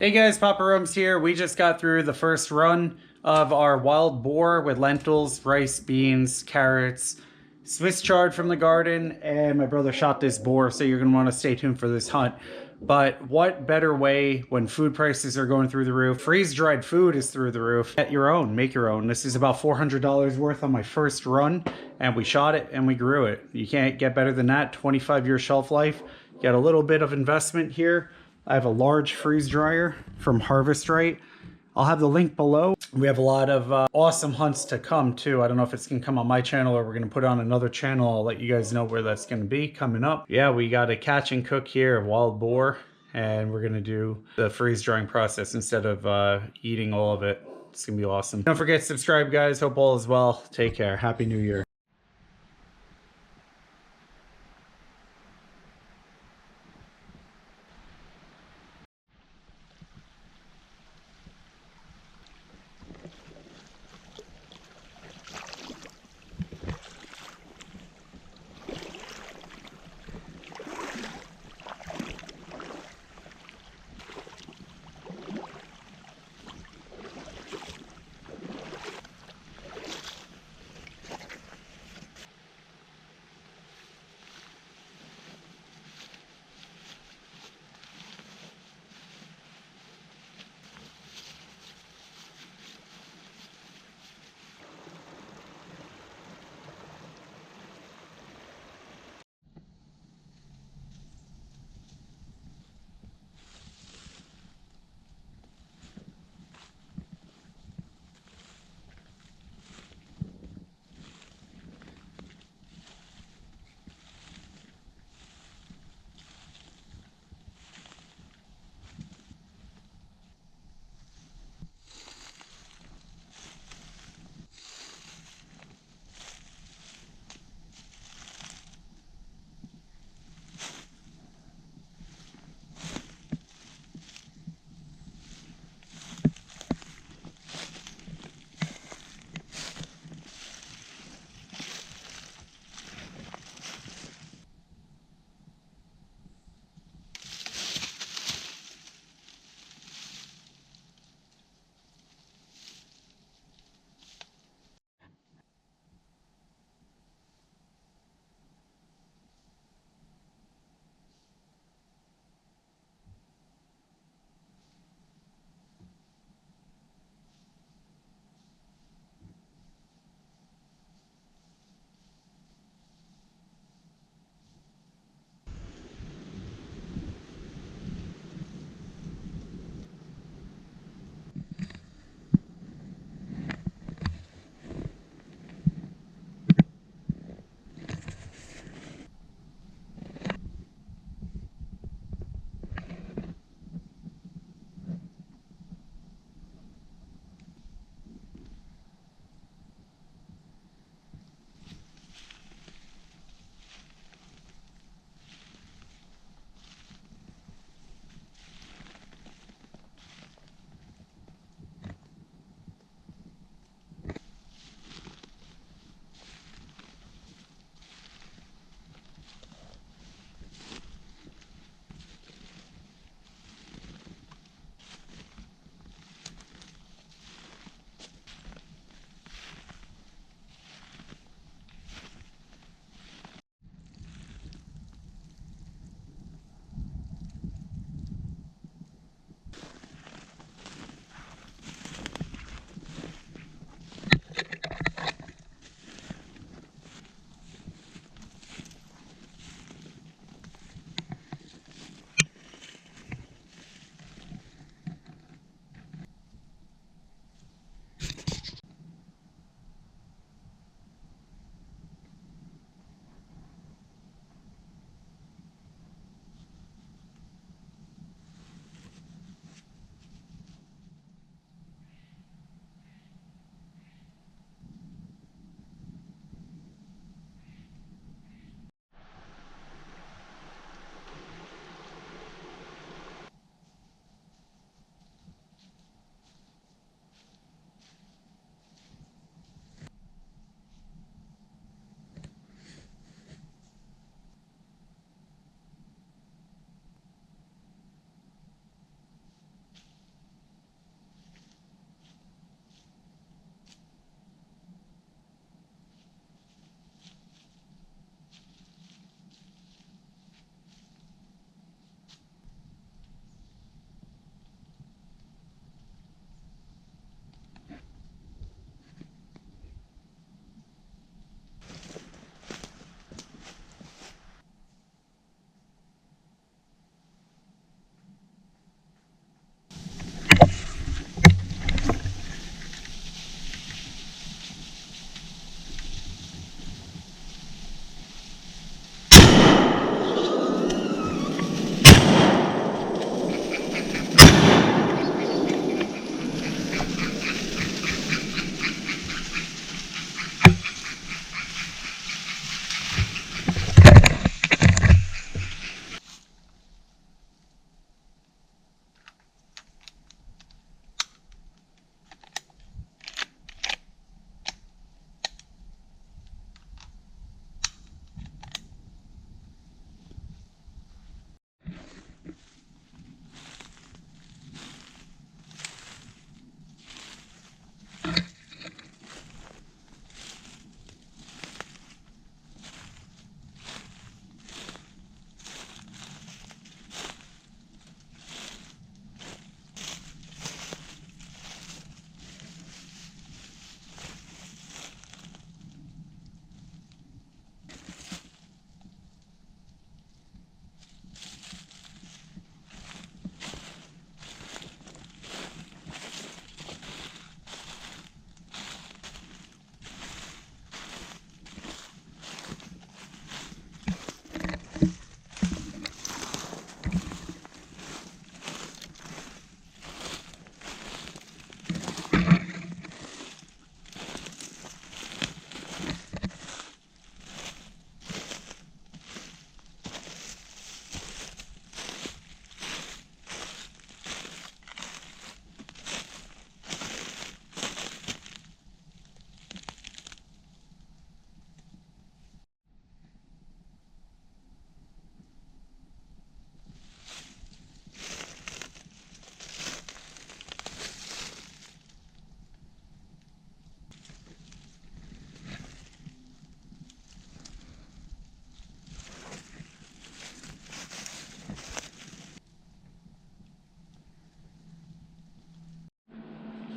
Hey guys, Papa Rums here. We just got through the first run of our wild boar with lentils, rice, beans, carrots, Swiss chard from the garden, and my brother shot this boar, so you're going to want to stay tuned for this hunt. But what better way when food prices are going through the roof? Freeze-dried food is through the roof. Get your own, make your own. This is about $400 worth on my first run, and we shot it and we grew it. You can't get better than that. 25-year shelf life. Got a little bit of investment here. I have a large freeze dryer from Harvest Right. I'll have the link below. We have a lot of awesome hunts to come too. I don't know if it's gonna come on my channel or we're gonna put it on another channel. I'll let you guys know where that's gonna be coming up. Yeah, we got a catch and cook here of wild boar, and we're gonna do the freeze drying process instead of eating all of it. It's gonna be awesome. Don't forget to subscribe, guys. Hope all is well. Take care. Happy New Year.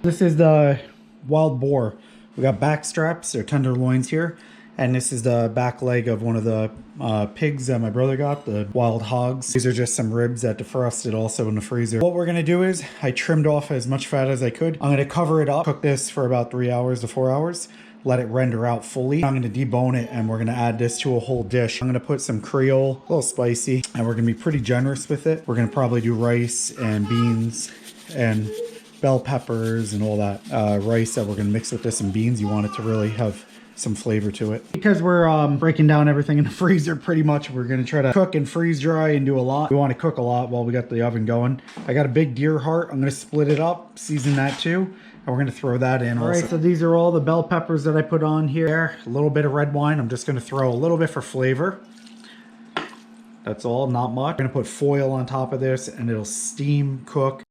This is the wild boar. We got back straps or tenderloins here. And this is the back leg of one of the pigs that my brother got, the wild hogs. These are just some ribs that defrosted also in the freezer. What we're gonna do is, I trimmed off as much fat as I could. I'm gonna cover it up, cook this for about 3 hours to 4 hours, let it render out fully. I'm gonna debone it and we're gonna add this to a whole dish. I'm gonna put some Creole, a little spicy, and we're gonna be pretty generous with it. We're gonna probably do rice and beans and bell peppers and all that rice that we're gonna mix with this and beans. You want it to really have some flavor to it. Because we're breaking down everything in the freezer pretty much, we're gonna try to cook and freeze dry and do a lot. We want to cook a lot while we got the oven going. I got a big deer heart. I'm gonna split it up, season that too, and we're gonna throw that in. All right, so these are all the bell peppers that I put on here. A little bit of red wine. I'm just gonna throw a little bit for flavor. That's all, not much. I'm gonna put foil on top of this and it'll steam cook.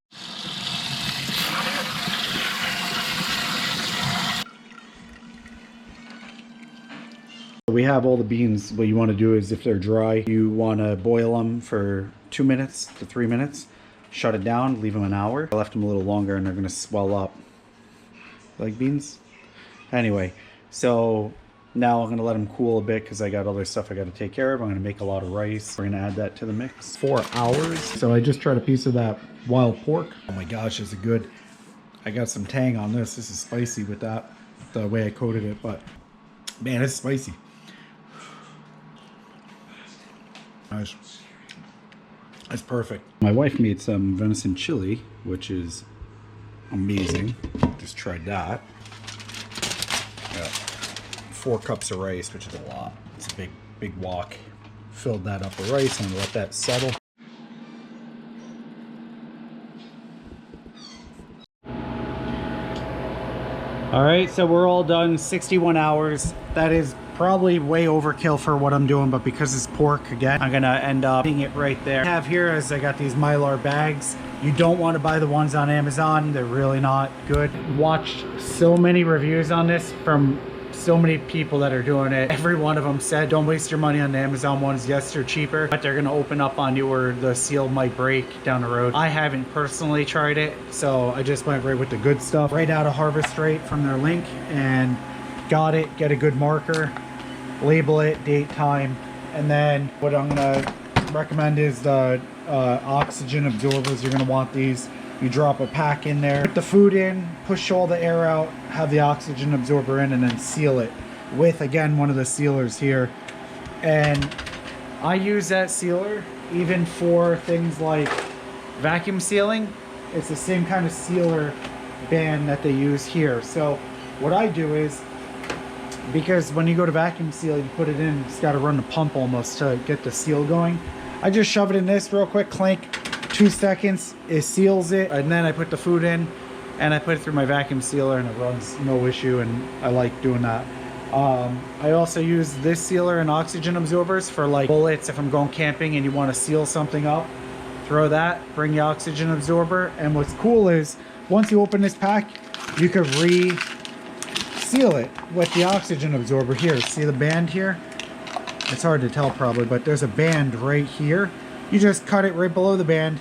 We have all the beans. What you want to do is, if they're dry, you want to boil them for 2 minutes to 3 minutes. Shut it down, leave them an hour. I left them a little longer and they're going to swell up. Like beans? Anyway, so now I'm going to let them cool a bit because I got other stuff I got to take care of. I'm going to make a lot of rice. We're going to add that to the mix. 4 hours. So I just tried a piece of that wild pork. Oh my gosh, is it good. I got some tang on this. This is spicy with that, the way I coated it, but man, it's spicy. Nice. That's perfect. My wife made some venison chili, which is amazing. Just tried that. Got 4 cups of rice, which is a lot. It's a big wok. Filled that up with rice. I'm gonna let that settle. All right, so we're all done. 61 hours. That is probably way overkill for what I'm doing, but because it's pork, again, I'm gonna end up putting it right there. I have here is I got these Mylar bags. You don't want to buy the ones on Amazon. They're really not good. Watched so many reviews on this from so many people that are doing it. Every one of them said, don't waste your money on the Amazon ones. Yes, they're cheaper, but they're gonna open up on you or the seal might break down the road. I haven't personally tried it, so I just went right with the good stuff. Right out of Harvest Rate from their link and got it. Get a good marker, label it, date, time, and then what I'm gonna recommend is the oxygen absorbers. You're gonna want these. You drop a pack in there, put the food in, push all the air out, have the oxygen absorber in, and then seal it with, again, one of the sealers here. And I use that sealer even for things like vacuum sealing. It's the same kind of sealer band that they use here. So what I do is, because when you go to vacuum seal, you put it in, it's got to run the pump almost to get the seal going. I just shove it in this real quick, clink, 2 seconds, it seals it, and then I put the food in and I put it through my vacuum sealer and it runs no issue, and I like doing that. I also use this sealer and oxygen absorbers for like bullets. If I'm going camping and you want to seal something up, throw that, bring the oxygen absorber. And what's cool is once you open this pack, you could re-seal it with the oxygen absorber here. See the band here? It's hard to tell probably, but there's a band right here. You just cut it right below the band,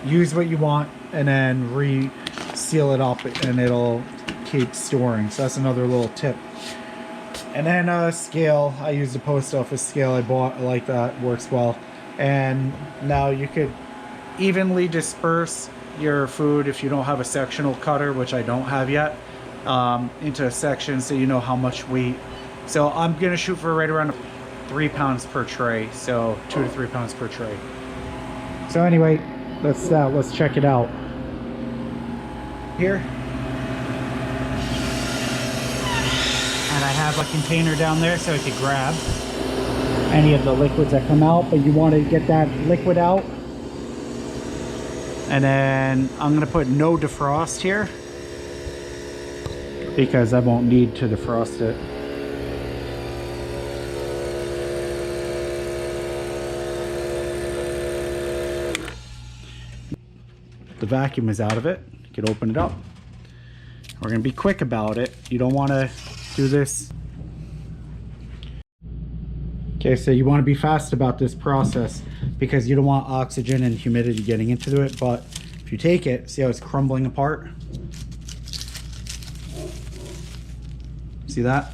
use what you want, and then re-seal it up and it'll keep storing. So that's another little tip. And then a scale. I use the post office scale I bought. I like that, works well. And now you could evenly disperse your food if you don't have a sectional cutter, which I don't have yet, into a section so you know how much weight. So I'm gonna shoot for right around 3 pounds per tray, so 2 to 3 pounds per tray. So anyway, let's check it out. Here. And I have a container down there so I could grab any of the liquids that come out, but you want to get that liquid out. And then I'm gonna put no defrost here because I won't need to defrost it. The vacuum is out of it. You can open it up. We're gonna be quick about it. You don't want to do this. Okay, so you want to be fast about this process because you don't want oxygen and humidity getting into it. But if you take it, see how it's crumbling apart? See that?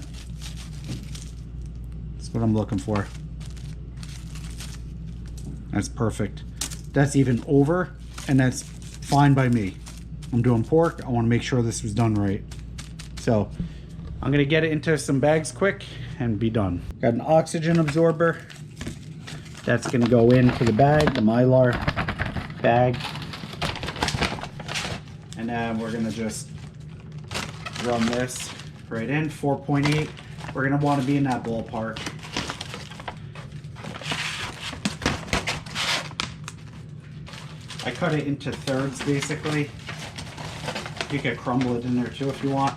That's what I'm looking for. That's perfect. That's even over, and that's fine by me. I'm doing pork. I want to make sure this was done right. So I'm gonna get it into some bags quick and be done. Got an oxygen absorber. That's gonna go into the bag, the Mylar bag. And then we're gonna just run this right in, 4.8. We're gonna wanna be in that ballpark. I cut it into thirds basically. You could crumble it in there too if you want.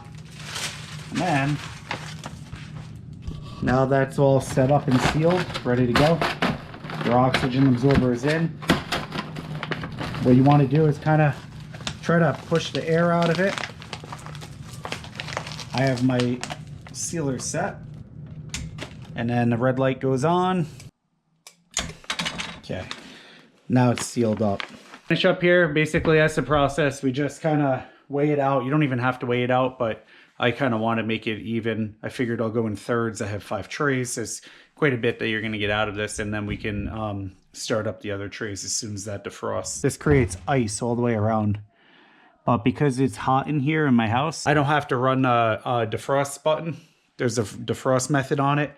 And then, now that's all set up and sealed, ready to go. Your oxygen absorber is in. What you want to do is kind of try to push the air out of it. I have my sealer set. And then the red light goes on. Okay, now it's sealed up. Finish up here, basically that's the process. We just kind of weigh it out. You don't even have to weigh it out, but I kind of want to make it even. I figured I'll go in thirds. I have 5 trays. There's quite a bit that you're going to get out of this, and then we can start up the other trays as soon as that defrosts. This creates ice all the way around. But because it's hot in here in my house, I don't have to run a defrost button. There's a defrost method on it.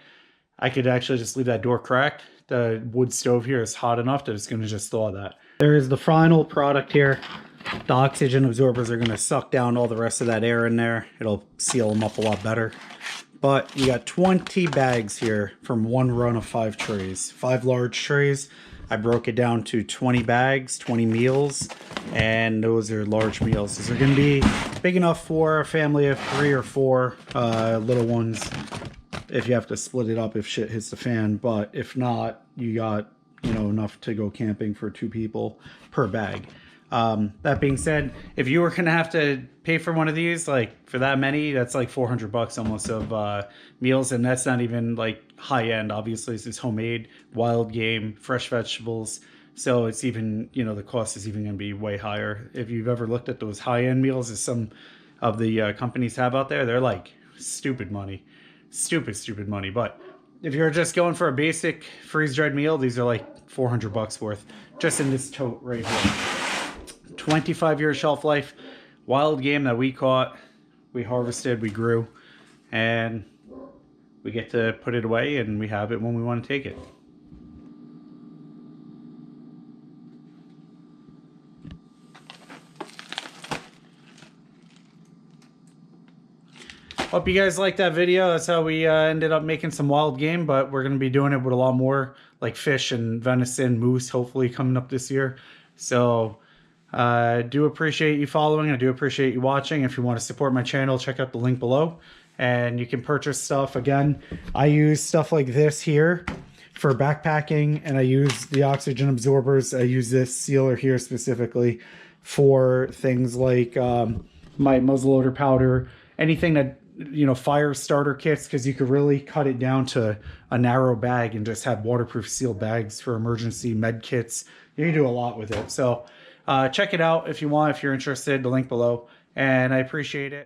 I could actually just leave that door cracked. The wood stove here is hot enough that it's going to just thaw that. There is the final product here. The oxygen absorbers are going to suck down all the rest of that air in there. It'll seal them up a lot better. But you got 20 bags here from one run of 5 trays. 5 large trays. I broke it down to 20 bags, 20 meals, and those are large meals. These are going to be big enough for a family of 3 or 4 little ones if you have to split it up if shit hits the fan. But if not, you got, you know, enough to go camping for 2 people per bag. That being said, if you were gonna have to pay for one of these, like for that many, that's like $400 almost of meals, and that's not even like high end. Obviously, this is homemade, wild game, fresh vegetables, so it's even, you know, the cost is even gonna be way higher. If you've ever looked at those high end meals that some of the companies have out there, they're like stupid money. But if you're just going for a basic freeze-dried meal, these are like $400 worth just in this tote right here. 25-year shelf life, wild game that we caught, we harvested, we grew, and we get to put it away and we have it when we want to take it. Hope you guys liked that video. That's how we ended up making some wild game, but we're going to be doing it with a lot more like fish and venison, moose, hopefully coming up this year. So I do appreciate you following. I do appreciate you watching. If you want to support my channel, check out the link below and you can purchase stuff. Again, I use stuff like this here for backpacking, and I use the oxygen absorbers. I use this sealer here specifically for things like my muzzleloader powder, anything that, you know, fire starter kits, because you could really cut it down to a narrow bag and just have waterproof sealed bags for emergency med kits. You can do a lot with it. So check it out if you want, if you're interested, the link below, and I appreciate it.